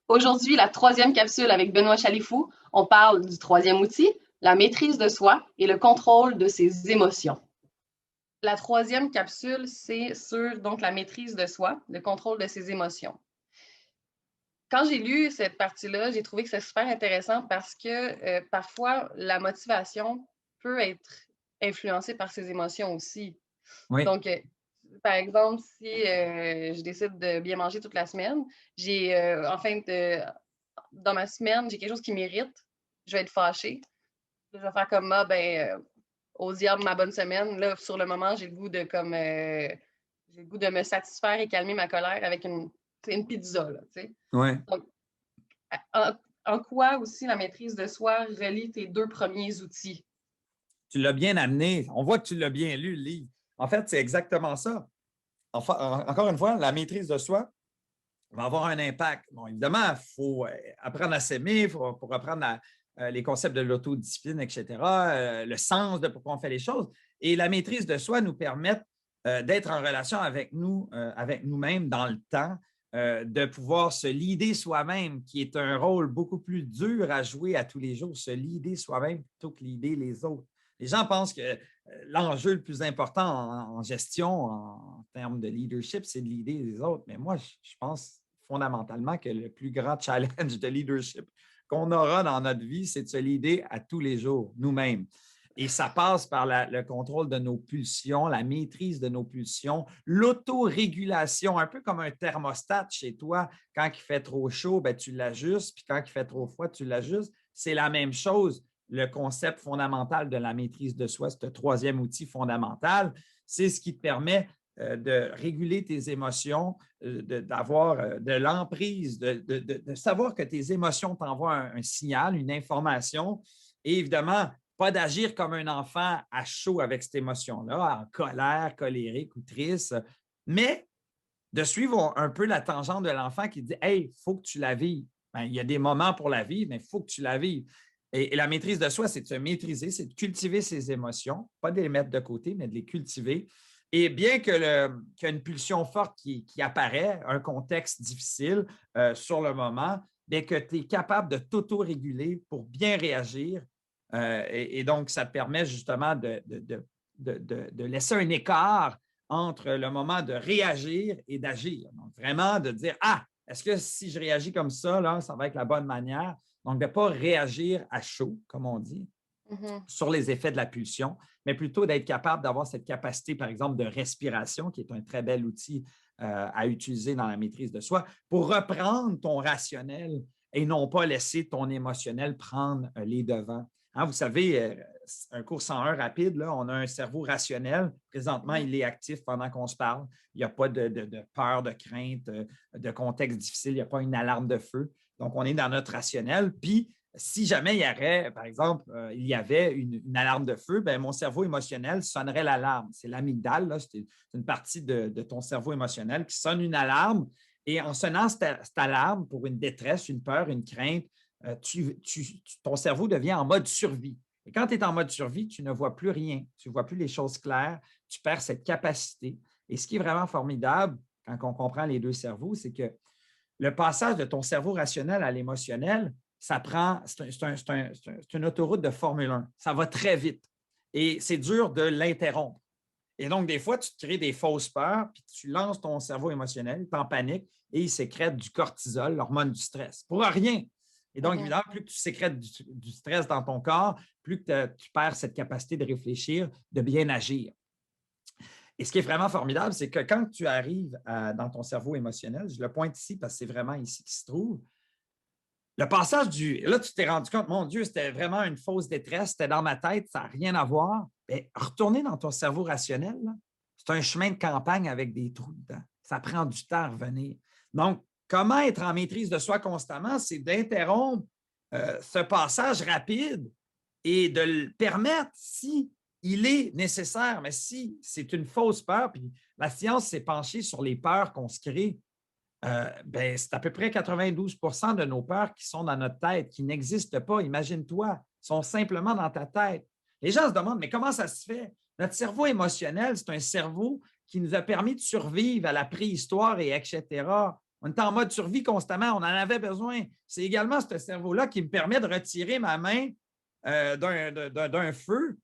Aujourd'hui, la troisième capsule avec Benoît Chalifou, on parle du troisième outil, la maîtrise de soi et le contrôle de ses émotions. La troisième capsule, c'est sur donc la maîtrise de soi, le contrôle de ses émotions. Quand j'ai lu cette partie-là, j'ai trouvé que c'est super intéressant parce que parfois, la motivation peut être influencée par ses émotions aussi. Oui, Donc, par exemple, si je décide de bien manger toute la semaine, j'ai dans ma semaine, j'ai quelque chose qui m'irrite, je vais être fâchée. Je vais faire comme ah ben au diable ma bonne semaine. Là, sur le moment, j'ai le goût de me satisfaire et calmer ma colère avec une pizza. Là, oui. donc, en, en quoi aussi la maîtrise de soi relie tes deux premiers outils? Tu l'as bien amené. On voit que tu l'as bien lu, le livre. En fait, c'est exactement ça. Enfin, encore une fois, la maîtrise de soi va avoir un impact. Bon, évidemment, il faut apprendre à s'aimer, pour apprendre les concepts de l'autodiscipline, etc., le sens de pourquoi on fait les choses. Et la maîtrise de soi nous permet d'être en relation avec nous-mêmes dans le temps, de pouvoir se leader soi-même, qui est un rôle beaucoup plus dur à jouer à tous les jours, se leader soi-même plutôt que leader les autres. Les gens pensent que l'enjeu le plus important en gestion, en termes de leadership, c'est de leader les autres. Mais moi, je pense fondamentalement que le plus grand challenge de leadership qu'on aura dans notre vie, c'est de se leader à tous les jours, nous-mêmes. Et ça passe par le contrôle de nos pulsions, la maîtrise de nos pulsions, l'autorégulation, un peu comme un thermostat chez toi. Quand il fait trop chaud, ben, tu l'ajustes, puis quand il fait trop froid, tu l'ajustes. C'est la même chose. Le concept fondamental de la maîtrise de soi, ce troisième outil fondamental, c'est ce qui te permet de réguler tes émotions, d'avoir de l'emprise, de savoir que tes émotions t'envoient un signal, une information, et évidemment, pas d'agir comme un enfant à chaud avec cette émotion-là, en colère, colérique ou triste, mais de suivre un peu la tangente de l'enfant qui dit « Hey, il faut que tu la vives. » Ben, il y a des moments pour la vivre, mais il faut que tu la vives. Et la maîtrise de soi, c'est de se maîtriser, c'est de cultiver ses émotions, pas de les mettre de côté, mais de les cultiver. Et bien qu'il y a une pulsion forte qui apparaît, un contexte difficile sur le moment, bien que tu es capable de t'auto-réguler pour bien réagir. Et donc, ça te permet justement de laisser un écart entre le moment de réagir et d'agir. Donc, vraiment de dire, ah, est-ce que si je réagis comme ça, là, ça va être la bonne manière? Donc, de ne pas réagir à chaud, comme on dit, Mhm. sur les effets de la pulsion, mais plutôt d'être capable d'avoir cette capacité, par exemple, de respiration, qui est un très bel outil à utiliser dans la maîtrise de soi, pour reprendre ton rationnel et non pas laisser ton émotionnel prendre les devants. Hein, vous savez, un cours 101 rapide, là, on a un cerveau rationnel. Présentement, Mhm. il est actif pendant qu'on se parle. Il n'y a pas de peur, de crainte, de contexte difficile. Il n'y a pas une alarme de feu. Donc, on est dans notre rationnel. Puis, si jamais il y aurait, par exemple, il y avait une alarme de feu, ben, mon cerveau émotionnel sonnerait l'alarme. C'est l'amygdale, c'est une partie de ton cerveau émotionnel qui sonne une alarme. Et en sonnant cette alarme pour une détresse, une peur, une crainte, ton cerveau devient en mode survie. Et quand tu es en mode survie, tu ne vois plus rien, tu ne vois plus les choses claires, tu perds cette capacité. Et ce qui est vraiment formidable quand on comprend les deux cerveaux, c'est que le passage de ton cerveau rationnel à l'émotionnel, ça prend, c'est une autoroute de Formule 1. Ça va très vite. Et c'est dur de l'interrompre. Et donc, des fois, tu te crées des fausses peurs, puis tu lances ton cerveau émotionnel, il est en panique et il sécrète du cortisol, l'hormone du stress, pour rien. Et donc, Mhm. évidemment, plus que tu sécrètes du stress dans ton corps, plus que tu perds cette capacité de réfléchir, de bien agir. Et ce qui est vraiment formidable, c'est que quand tu arrives dans ton cerveau émotionnel, je le pointe ici parce que c'est vraiment ici qu'il se trouve, le passage du. Là, tu t'es rendu compte, mon Dieu, c'était vraiment une fausse détresse, c'était dans ma tête, ça n'a rien à voir. Bien, retourner dans ton cerveau rationnel, c'est un chemin de campagne avec des trous dedans. Ça prend du temps à revenir. Donc, comment être en maîtrise de soi constamment, c'est d'interrompre ce passage rapide et de le permettre si il est nécessaire. Mais si c'est une fausse peur, puis la science s'est penchée sur les peurs qu'on se crée, ben, c'est à peu près 92 de nos peurs qui sont dans notre tête, qui n'existent pas. Imagine-toi, sont simplement dans ta tête. Les gens se demandent, mais comment ça se fait? Notre cerveau émotionnel, c'est un cerveau qui nous a permis de survivre à la préhistoire et etc. On est en mode survie constamment. On en avait besoin. C'est également ce cerveau-là qui me permet de retirer ma main d'un feu.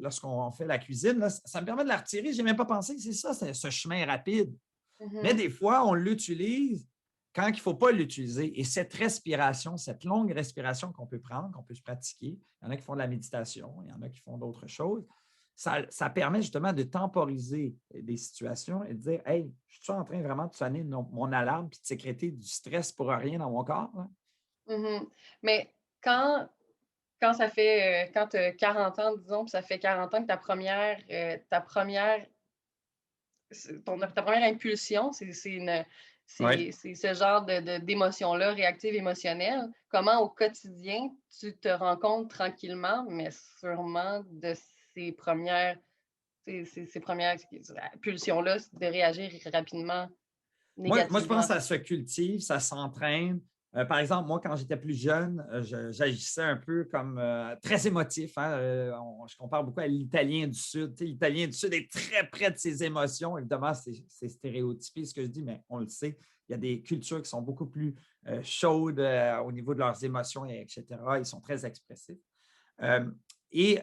Lorsqu'on fait la cuisine, là, ça me permet de la retirer. Je n'ai même pas pensé. C'est ça, c'est ce chemin rapide. Mais des fois, on l'utilise quand il ne faut pas l'utiliser. Et cette respiration, cette longue respiration qu'on peut prendre, qu'on peut se pratiquer, il y en a qui font de la méditation, il y en a qui font d'autres choses, ça permet justement de temporiser des situations et de dire « Hey, je suis en train vraiment de sonner mon alarme et de sécréter du stress pour rien dans mon corps? » Mais quand ça fait, quand tu as 40 ans, disons, puis ça fait 40 ans que ta première impulsion, c'est Oui. ce genre d'émotion-là, réactive émotionnelle. Comment au quotidien, tu te rends compte tranquillement, mais sûrement de ces premières pulsions-là, de réagir rapidement, Moi, je pense négativement? que ça se cultive, ça s'entraîne. Par exemple, moi, quand j'étais plus jeune, j'agissais un peu comme très émotif. Hein. Je compare beaucoup à l'Italien du Sud. Tu sais, l'Italien du Sud est très près de ses émotions. Évidemment, c'est stéréotypé ce que je dis, mais on le sait. Il y a des cultures qui sont beaucoup plus chaudes au niveau de leurs émotions, etc. Ils sont très expressifs. Et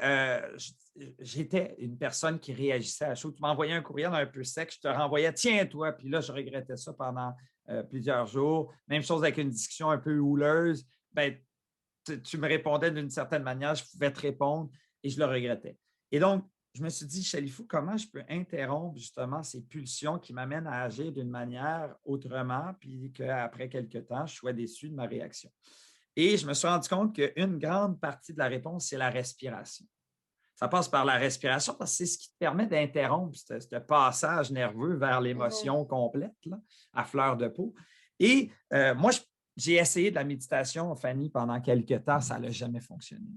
j'étais une personne qui réagissait à chaud. Tu m'envoyais un courriel un peu sec, je te renvoyais, tiens, toi. Puis là, je regrettais ça pendant plusieurs jours. Même chose avec une discussion un peu houleuse. Ben, tu me répondais d'une certaine manière, je pouvais te répondre et je le regrettais. Et donc, je me suis dit, Chalifou, comment je peux interrompre justement ces pulsions qui m'amènent à agir d'une manière autrement, puis qu'après quelques temps, je sois déçu de ma réaction. Et je me suis rendu compte qu'une grande partie de la réponse, c'est la respiration. Ça passe par la respiration parce que c'est ce qui te permet d'interrompre ce passage nerveux vers l'émotion complète, là, à fleur de peau. Et moi, j'ai essayé de la méditation, Fanny, pendant quelques temps. Ça n'a jamais fonctionné.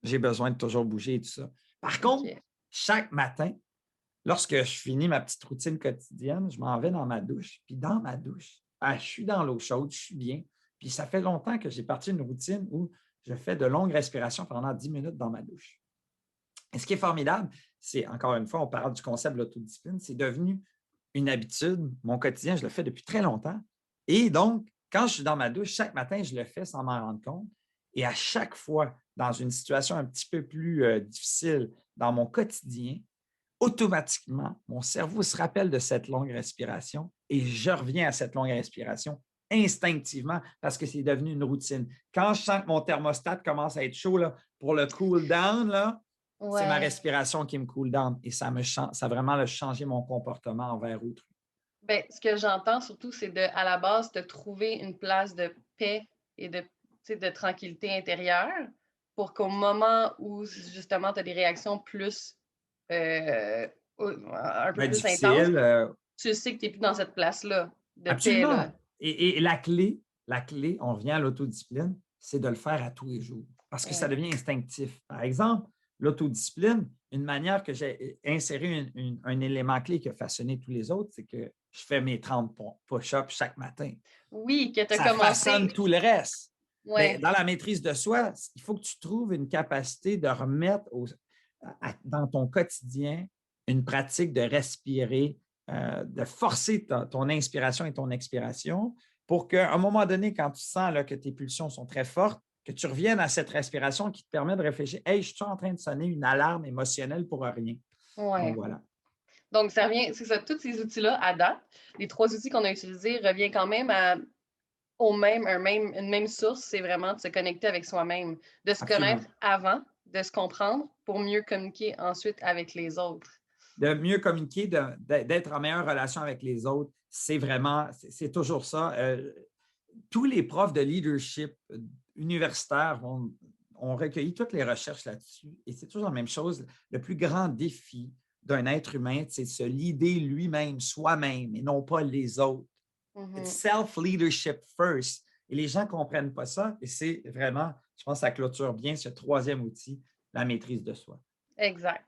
J'ai besoin de toujours bouger et tout ça. Par contre, OK. chaque matin, lorsque je finis ma petite routine quotidienne, je m'en vais dans ma douche. Puis dans ma douche, je suis dans l'eau chaude, je suis bien. Puis ça fait longtemps que j'ai parti une routine où je fais de longues respirations pendant 10 minutes dans ma douche. Et ce qui est formidable, c'est, encore une fois, on parle du concept de l'autodiscipline, c'est devenu une habitude. Mon quotidien, je le fais depuis très longtemps. Et donc, quand je suis dans ma douche, chaque matin, je le fais sans m'en rendre compte. Et à chaque fois, dans une situation un petit peu plus difficile dans mon quotidien, automatiquement, mon cerveau se rappelle de cette longue respiration et je reviens à cette longue respiration instinctivement parce que c'est devenu une routine. Quand je sens que mon thermostat commence à être chaud là, pour le cool down, là, c'est ma Ouais. respiration qui me cool down et ça a vraiment changé mon comportement envers autrui. Ben, ce que j'entends surtout, c'est à la base, de trouver une place de paix et de tranquillité intérieure pour qu'au moment où justement tu as des réactions plus euh, un peu Ben, plus intenses, difficile, tu sais que tu n'es plus dans cette place-là de paix, absolument. là. Et la clé, on revient à l'autodiscipline, c'est de le faire à tous les jours parce que ça Ouais. devient instinctif. Par exemple, l'autodiscipline, une manière que j'ai inséré un élément clé qui a façonné tous les autres, c'est que je fais mes 30 push-ups chaque matin. Oui, que tu as Ça commencé. façonne tout le reste. Mais Ouais. dans la maîtrise de soi, il faut que tu trouves une capacité de remettre dans ton quotidien une pratique de respirer, de forcer ton inspiration et ton expiration pour qu'à un moment donné, quand tu sens là, que tes pulsions sont très fortes, que tu reviennes à cette respiration qui te permet de réfléchir, hey, je suis en train de sonner une alarme émotionnelle pour rien. Donc Ouais. voilà. Donc, ça revient, c'est ça, tous ces outils-là, à date, les trois outils qu'on a utilisés, reviennent quand même une même source, c'est vraiment de se connecter avec soi-même, de se connaître Absolument. avant, de se comprendre pour mieux communiquer ensuite avec les autres. De mieux communiquer, d'être en meilleure relation avec les autres, c'est toujours ça. Tous les profs de leadership universitaires ont recueilli toutes les recherches là-dessus et c'est toujours la même chose. Le plus grand défi d'un être humain, c'est de se leader lui-même, soi-même et non pas les autres. It's Mhm. self-leadership first. Et les gens ne comprennent pas ça et c'est vraiment, je pense, ça clôture bien ce troisième outil, la maîtrise de soi. Exact.